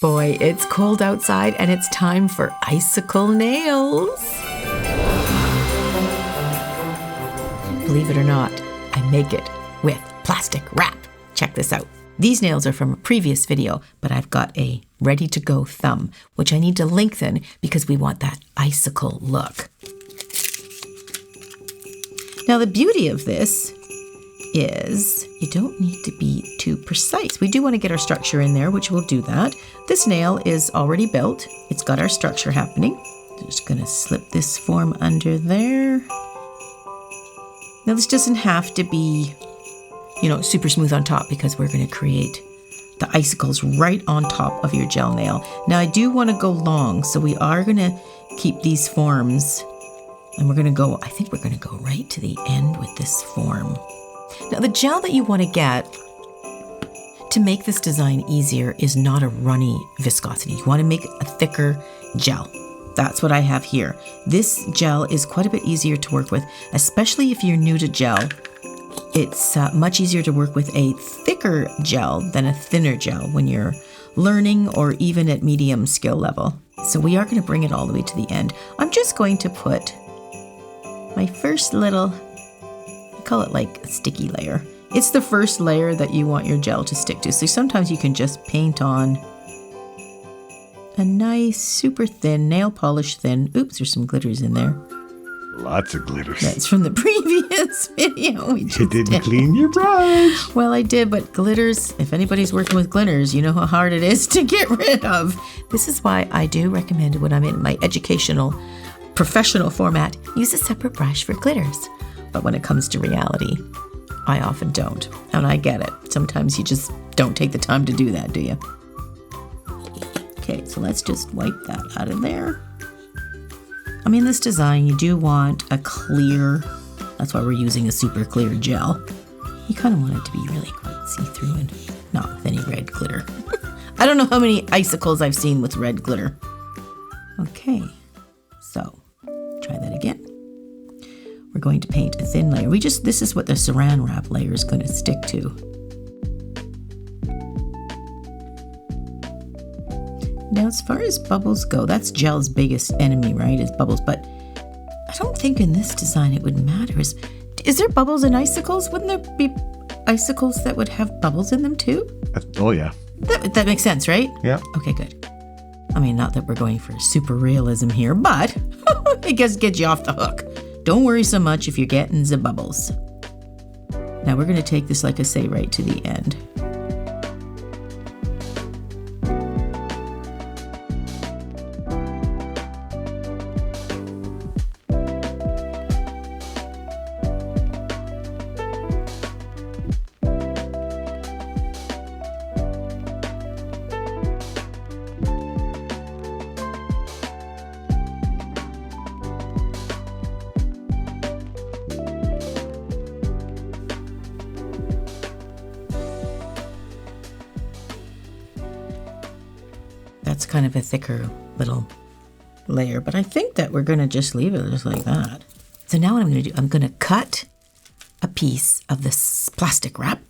Boy, it's cold outside and it's time for icicle nails. Believe it or not, I make it with plastic wrap. Check this out. These nails are from a previous video, but I've got a ready-to-go thumb, which I need to lengthen because we want that icicle look. Now, the beauty of this is you don't need to be too precise. We do want to get our structure in there, which we'll do that. This nail is already built. It's got our structure happening. Just going to slip this form under there. Now, this doesn't have to be, super smooth on top because we're going to create the icicles right on top of your gel nail. Now, I do want to go long, so we are going to keep these forms, and I think we're going to go right to the end with this form. Now, the gel that you want to get to make this design easier is not a runny viscosity. You want to make a thicker gel. That's what I have here. This gel is quite a bit easier to work with, especially if you're new to gel. It's much easier to work with a thicker gel than a thinner gel when you're learning or even at medium skill level. So we are going to bring it all the way to the end. I'm just going to put my first little, I call it like a sticky layer. It's the first layer that you want your gel to stick to. So sometimes you can just paint on a nice, super thin, nail polish thin. Oops, there's some glitters in there. Lots of glitters. That's from the previous video. You didn't clean your brush. Well, I did, but glitters, if anybody's working with glitters, you know how hard it is to get rid of. This is why I do recommend when I'm in my educational, professional format, use a separate brush for glitters. But when it comes to reality, I often don't. And I get it. Sometimes you just don't take the time to do that, do you? Okay, so let's just wipe that out of there. In this design, you do want a clear, that's why we're using a super clear gel. You kind of want it to be really quite see-through and not with any red glitter. I don't know how many icicles I've seen with red glitter. Okay, so try that again. We're going to paint a thin layer. This is what the saran wrap layer is going to stick to. Now, as far as bubbles go, that's gel's biggest enemy, right, is bubbles. But I don't think in this design it would matter. Is there bubbles in icicles? Wouldn't there be icicles that would have bubbles in them too? Oh, yeah. That makes sense, right? Yeah. Okay, good. Not that we're going for super realism here, but it gets you off the hook. Don't worry so much if you're getting the bubbles. Now we're going to take this, like I say, right to the end. That's kind of a thicker little layer, but I think that we're going to just leave it just like that. So now what I'm going to do, I'm going to cut a piece of this plastic wrap.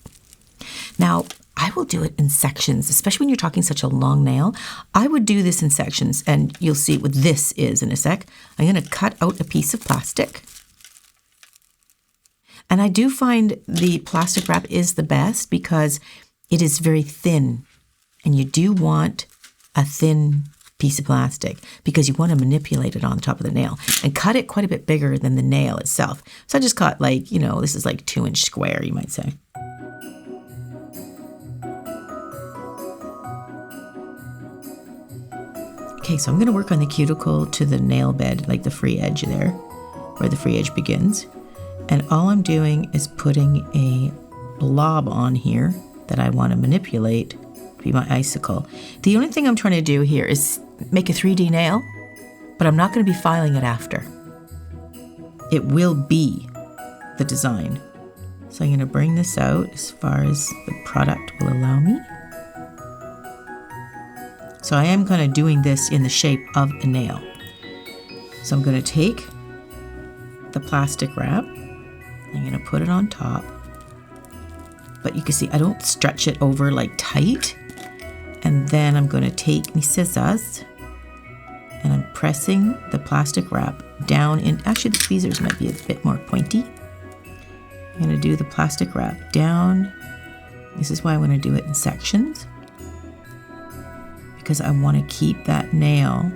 Now, I will do it in sections, especially when you're talking such a long nail. I would do this in sections, and you'll see what this is in a sec. I'm going to cut out a piece of plastic. And I do find the plastic wrap is the best because it is very thin, and you do want a thin piece of plastic because you want to manipulate it on top of the nail and cut it quite a bit bigger than the nail itself. So I just cut this is like 2-inch square, you might say. Okay, so I'm going to work on the cuticle to the nail bed, like the free edge there, where the free edge begins. And all I'm doing is putting a blob on here that I want to manipulate be my icicle. The only thing I'm trying to do here is make a 3D nail, but I'm not going to be filing it after. It will be the design. So I'm going to bring this out as far as the product will allow me. So I am kind of doing this in the shape of a nail. So I'm going to take the plastic wrap, I'm going to put it on top, but you can see I don't stretch it over like tight. And then I'm going to take my scissors and I'm pressing the plastic wrap down in, actually the tweezers might be a bit more pointy. I'm going to do the plastic wrap down. This is why I want to do it in sections, because I want to keep that nail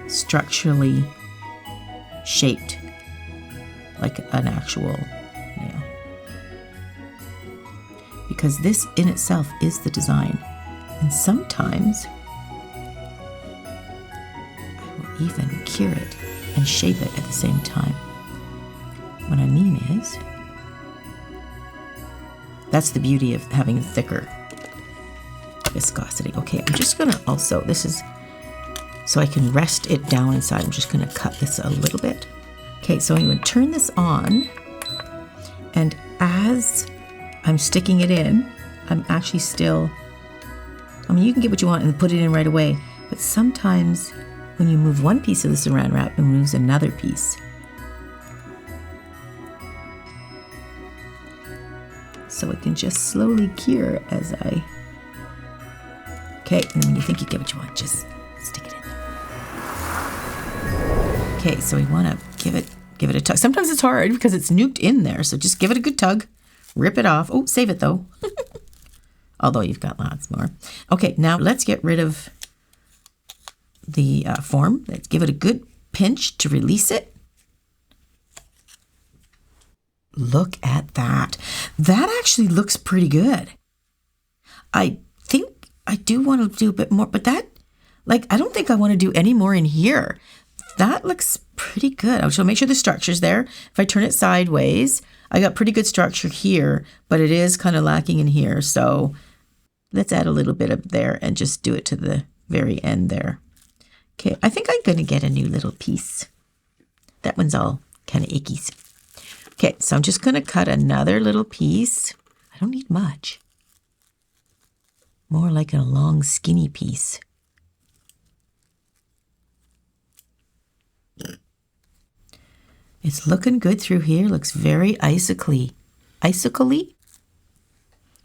structurally shaped like an actual nail. Because this in itself is the design. And sometimes I will even cure it and shape it at the same time. What I mean is, that's the beauty of having a thicker viscosity. Okay, I'm just gonna also, this is so I can rest it down inside. I'm just gonna cut this a little bit. Okay, so I'm gonna turn this on, and as I'm sticking it in, I'm actually still, I mean, you can get what you want and put it in right away, but sometimes when you move one piece of the saran wrap, it moves another piece. So it can just slowly cure as I, okay, and then when you think you get what you want, just stick it in there. Okay, so we want to give it a tug. Sometimes it's hard because it's nuked in there, so just give it a good tug, rip it off. Oh, save it though. Although you've got lots more. Okay, now let's get rid of the form. Let's give it a good pinch to release it. Look at that. That actually looks pretty good. I think I do want to do a bit more, but that, like, I don't think I want to do any more in here. That looks pretty good. I shall make sure the structure's there. If I turn it sideways, I got pretty good structure here, but it is kind of lacking in here. So let's add a little bit of there and just do it to the very end there. Okay, I think I'm going to get a new little piece. That one's all kind of icky. Okay, so I'm just going to cut another little piece. I don't need much. More like a long, skinny piece. It's looking good through here. Looks very icicle-y. Icicle-y?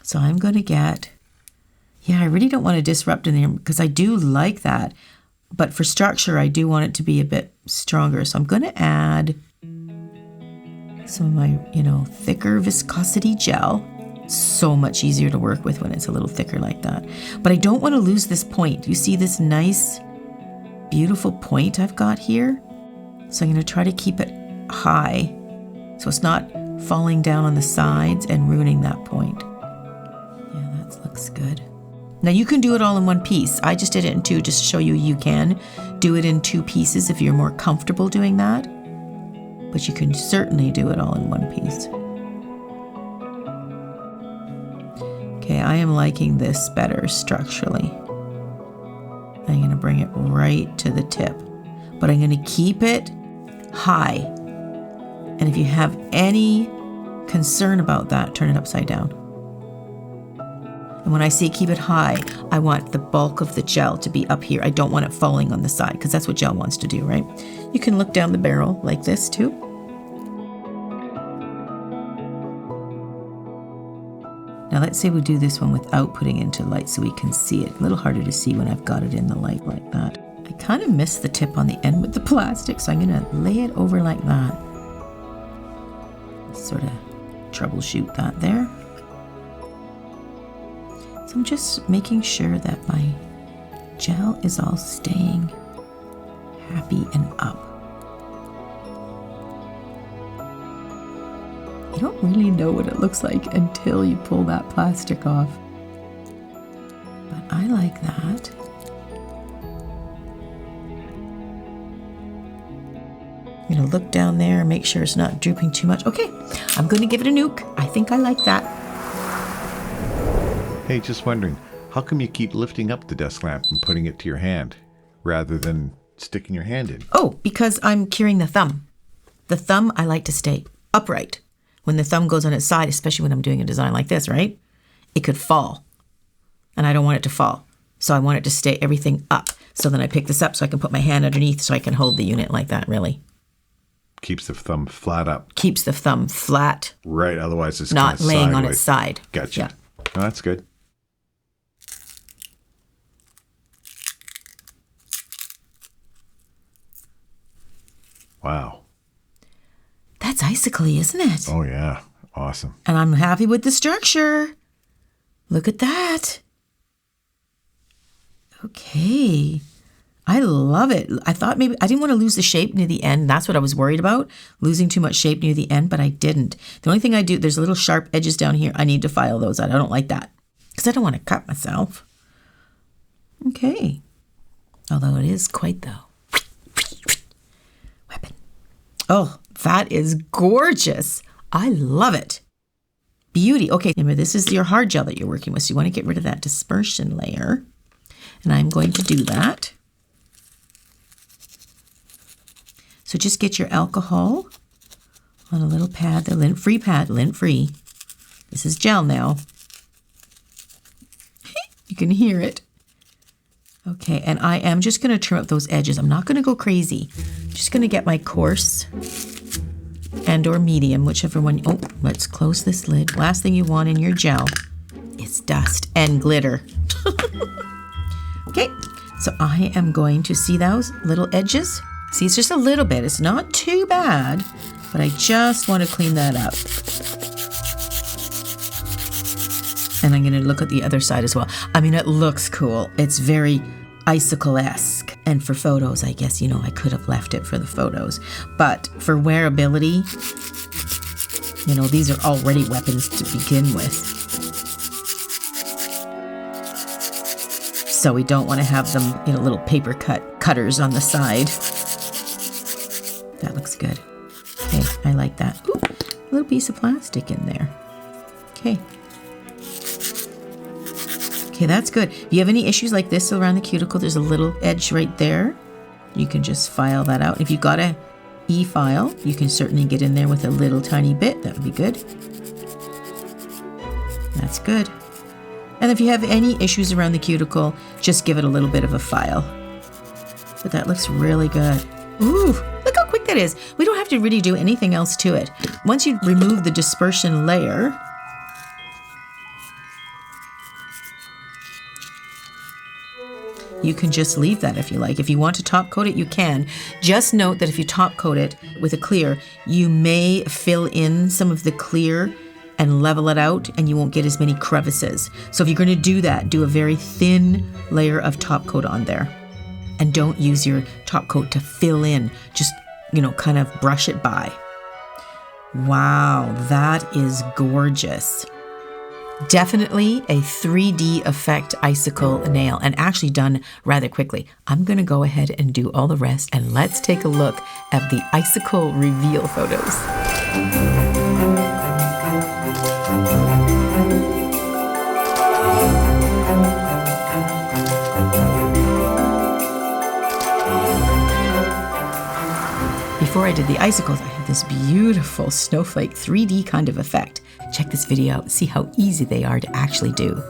So I'm going to get, yeah, I really don't want to disrupt in there because I do like that. But for structure, I do want it to be a bit stronger. So I'm going to add some of my, thicker viscosity gel. So much easier to work with when it's a little thicker like that. But I don't want to lose this point. You see this nice, beautiful point I've got here? So I'm going to try to keep it high so it's not falling down on the sides and ruining that point. Yeah, that looks good. Now you can do it all in one piece. I just did it in two just to show you can do it in two pieces if you're more comfortable doing that. But you can certainly do it all in one piece. Okay, I am liking this better structurally. I'm going to bring it right to the tip, but I'm going to keep it high. And if you have any concern about that, turn it upside down. And when I say keep it high, I want the bulk of the gel to be up here. I don't want it falling on the side because that's what gel wants to do, right? You can look down the barrel like this too. Now let's say we do this one without putting into light so we can see it. A little harder to see when I've got it in the light like that. I kind of missed the tip on the end with the plastic, so I'm going to lay it over like that. Sort of troubleshoot that there. So I'm just making sure that my gel is all staying happy and up. You don't really know what it looks like until you pull that plastic off. But I like that. I'm going to look down there and make sure it's not drooping too much. Okay, I'm going to give it a nuke. I think I like that. Hey, just wondering, how come you keep lifting up the desk lamp and putting it to your hand rather than sticking your hand in? Oh, because I'm curing the thumb. The thumb I like to stay upright. When the thumb goes on its side, especially when I'm doing a design like this, right? It could fall. And I don't want it to fall. So I want it to stay everything up. So then I pick this up so I can put my hand underneath so I can hold the unit like that, really. Keeps the thumb flat up. Keeps the thumb flat. Right, otherwise it's not kind of laying sideways. on its side. Gotcha. Yeah. Oh, that's good. Wow. That's icicle-y, isn't it? Oh, yeah. Awesome. And I'm happy with the structure. Look at that. Okay. I love it. I thought maybe I didn't want to lose the shape near the end. That's what I was worried about, losing too much shape near the end, but I didn't. The only thing I do, there's little sharp edges down here. I need to file those out. I don't like that because I don't want to cut myself. Okay. Although it is quite the weapon. Oh, that is gorgeous. I love it. Beauty. Okay, remember this is your hard gel that you're working with, so you want to get rid of that dispersion layer. And I'm going to do that. So just get your alcohol on a little pad, the lint-free pad, lint-free. This is gel now. You can hear it. Okay, and I am just going to trim up those edges. I'm not going to go crazy. I'm just going to get my coarse and or medium, whichever one. Oh, let's close this lid. Last thing you want in your gel is dust and glitter. Okay, so I am going to see those little edges. See, it's just a little bit. It's not too bad, but I just want to clean that up. And I'm going to look at the other side as well. I mean, it looks cool. It's very icicle-esque. And for photos, I guess, I could have left it for the photos. But for wearability, these are already weapons to begin with. So we don't want to have them, little paper cutters on the side. That looks good. Okay, I like that. Ooh, a little piece of plastic in there. Okay. Okay, that's good. If you have any issues like this around the cuticle, there's a little edge right there. You can just file that out. If you've got a e-file, you can certainly get in there with a little tiny bit. That would be good. That's good. And if you have any issues around the cuticle, just give it a little bit of a file. But that looks really good. Ooh, look how quick that is. We don't have to really do anything else to it. Once you remove the dispersion layer, you can just leave that if you like. If you want to top coat it, you can. Just note that if you top coat it with a clear, you may fill in some of the clear and level it out, and you won't get as many crevices. So if you're going to do that, do a very thin layer of top coat on there. And don't use your top coat to fill in. Just, kind of brush it by. Wow, that is gorgeous. Definitely a 3D effect icicle nail, and actually done rather quickly. I'm going to go ahead and do all the rest, and let's take a look at the icicle reveal photos. Before I did the icicles, I had this beautiful snowflake 3D kind of effect. Check this video out and see how easy they are to actually do.